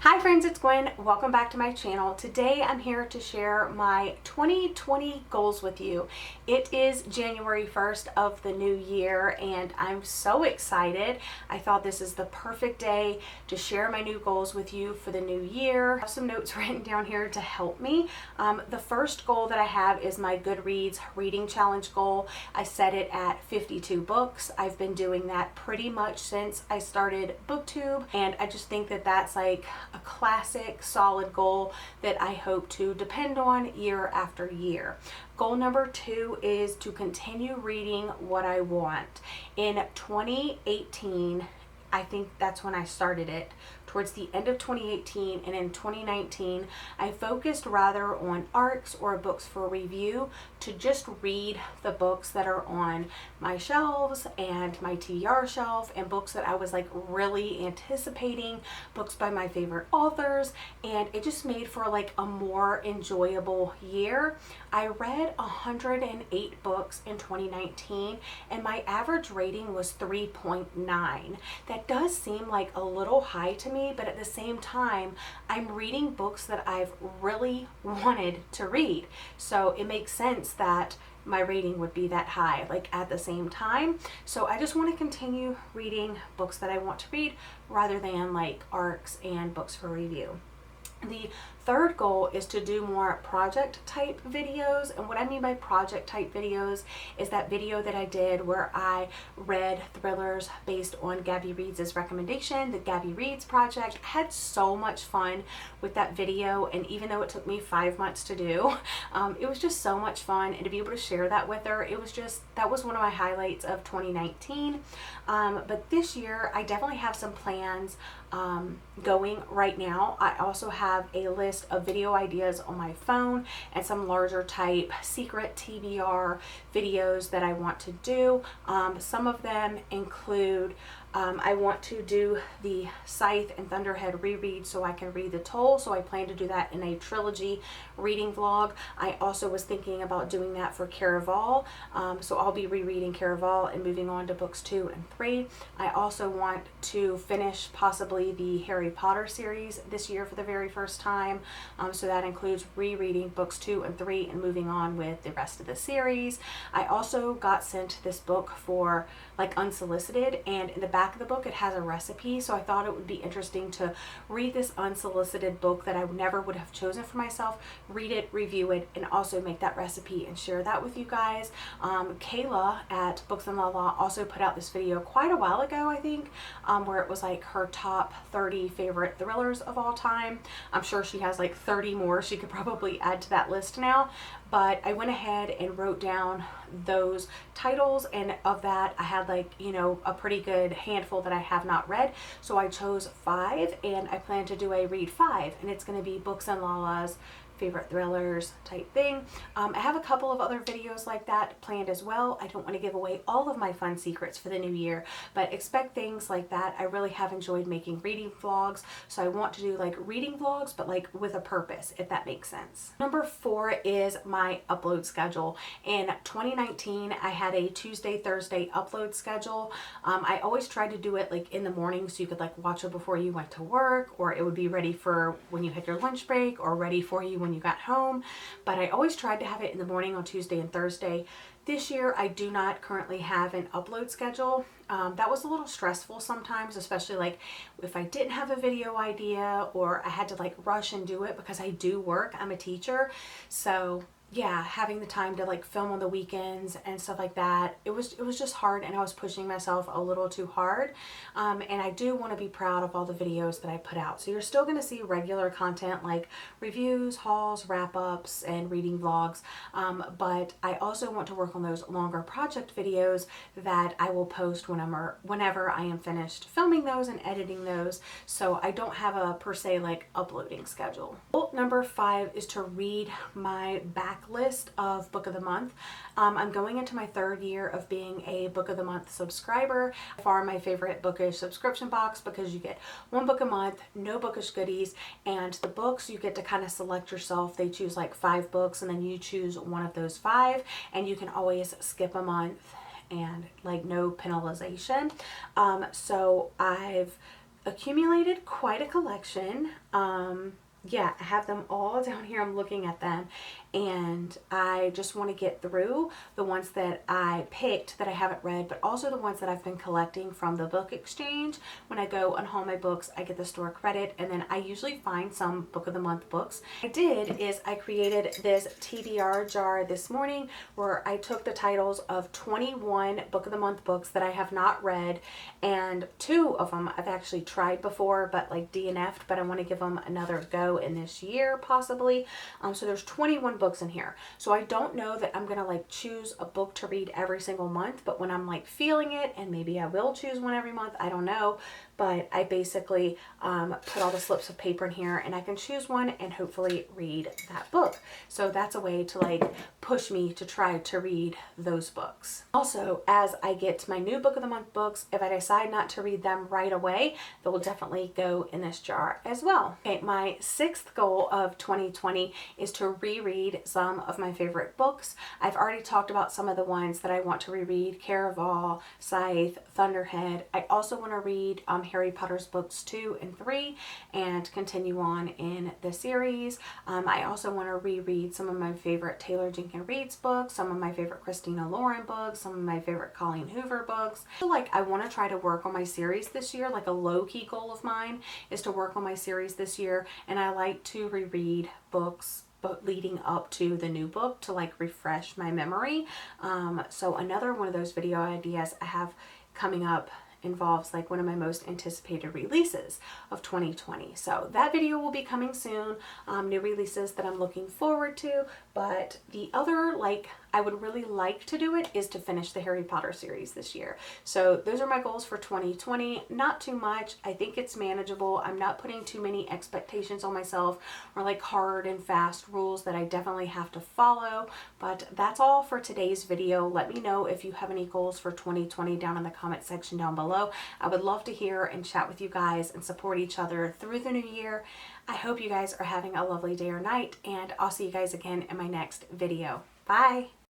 Hi friends, it's Gwen. Welcome back to my channel. Today I'm here to share my 2020 goals with you. It is January 1st of the new year and I'm so excited. I thought this is the perfect day to share my new goals with you for the new year. I have some notes written down here to help me. The first goal that I have is my Goodreads reading challenge goal. I set it at 52 books. I've been doing that pretty much since I started BookTube, and I just think that that's like a classic solid goal that I hope to depend on year after year. Goal number 2 is to continue reading what I want. In 2018, I think that's when I started it, towards the end of 2018, and in 2019 I focused rather on ARCs or books for review to just read the books that are on my shelves and my TBR shelf, and books that I was like really anticipating, books by my favorite authors, and it just made for like a more enjoyable year. I read 108 books in 2019 and my average rating was 3.9. That does seem like a little high to me, but at the same time, I'm reading books that I've really wanted to read. So it makes sense that my rating would be that high, like at the same time. So I just want to continue reading books that I want to read rather than like ARCs and books for review. The third goal is to do more project type videos, and what I mean by project type videos is that video that I did where I read thrillers based on Gabby Reads' recommendation, the Gabby Reads project. I had so much fun with that video, and even though it took me 5 months to do, it was just so much fun, and to be able to share that with her, it was just, that was one of my highlights of 2019. But this year I definitely have some plans going right now. I also have a list of video ideas on my phone and some larger type secret TBR videos that I want to do. Some of them include I want to do the Scythe and Thunderhead reread so I can read the Toll, so I plan to do that in a trilogy reading vlog. I also was thinking about doing that for Caraval, so I'll be rereading Caraval and moving on to books 2 and 3. I also want to finish possibly the Harry Potter series this year for the very first time, so that includes rereading books 2 and 3 and moving on with the rest of the series. I also got sent this book for like unsolicited, and in the back of the book it has a recipe, so I thought it would be interesting to read this unsolicited book that I never would have chosen for myself, read it, review it, and also make that recipe and share that with you guys. Kayla at Books and La La also put out this video quite a while ago, I think, where it was like her top 30 favorite thrillers of all time. I'm sure she has like 30 more she could probably add to that list now, but I went ahead and wrote down those titles, and of that I had like, you know, a pretty good handful that I have not read, so I chose 5, and I plan to do a read 5, and it's going to be Books and Lala's favorite thrillers type thing. I have a couple of other videos like that planned as well. I don't want to give away all of my fun secrets for the new year, but expect things like that. I really have enjoyed making reading vlogs, so I want to do like reading vlogs, but like with a purpose, if that makes sense. Number 4 is my upload schedule. In 2019, I had a Tuesday, Thursday upload schedule. I always tried to do it like in the morning so you could like watch it before you went to work, or it would be ready for when you had your lunch break, or ready for you when you got home, but I always tried to have it in the morning on Tuesday and Thursday. This year I do not currently have an upload schedule. That was a little stressful sometimes, especially like if I didn't have a video idea or I had to like rush and do it because I do work. I'm a teacher, so yeah, having the time to like film on the weekends and stuff like that, it was just hard, and I was pushing myself a little too hard. And I do want to be proud of all the videos that I put out. So you're still going to see regular content like reviews, hauls, wrap-ups, and reading vlogs. But I also want to work on those longer project videos that I will post whenever I am finished filming those and editing those. So I don't have a per se like uploading schedule. Goal number 5 is to read my backlist of Book of the Month. I'm going into my 3rd year of being a Book of the Month subscriber. By far my favorite bookish subscription box, because you get 1 book a month, no bookish goodies, and the books you get to kind of select yourself. They choose like 5 books, and then you choose one of those 5, and you can always skip a month and like no penalization. So I've accumulated quite a collection. Yeah, I have them all down here. I'm looking at them, and I just want to get through the ones that I picked that I haven't read, but also the ones that I've been collecting from the book exchange. When I go and haul my books, I get the store credit, and then I usually find some book of the month books. What I did is I created this TBR jar this morning where I took the titles of 21 book of the month books that I have not read, and 2 of them I've actually tried before but like DNF'd, but I want to give them another go in this year possibly. So there's 21 books in here. So I don't know that I'm gonna like choose a book to read every single month, but when I'm like feeling it, and maybe I will choose one every month, I don't know. But I basically put all the slips of paper in here, and I can choose one and hopefully read that book. So that's a way to like push me to try to read those books. Also, as I get my new book of the month books, if I decide not to read them right away, they will definitely go in this jar as well. Okay, my 6th goal of 2020 is to reread some of my favorite books. I've already talked about some of the ones that I want to reread: Caraval, Scythe, Thunderhead. I also want to read Harry Potter's books 2 and 3 and continue on in the series. I also want to reread some of my favorite Taylor Jenkins Reid's books, some of my favorite Christina Lauren books, some of my favorite Colleen Hoover books. I feel like I want to try to work on my series this year. Like a low-key goal of mine is to work on my series this year, and I like to reread books but leading up to the new book to like refresh my memory. So another one of those video ideas I have coming up involves like one of my most anticipated releases of 2020. So that video will be coming soon. New releases that I'm looking forward to. But the other, like, I would really like to do it is to finish the Harry Potter series this year. So those are my goals for 2020. Not too much. I think it's manageable. I'm not putting too many expectations on myself or like hard and fast rules that I definitely have to follow. But that's all for today's video. Let me know if you have any goals for 2020 down in the comment section down below. I would love to hear and chat with you guys and support each other through the new year. I hope you guys are having a lovely day or night, and I'll see you guys again in my next video. Bye!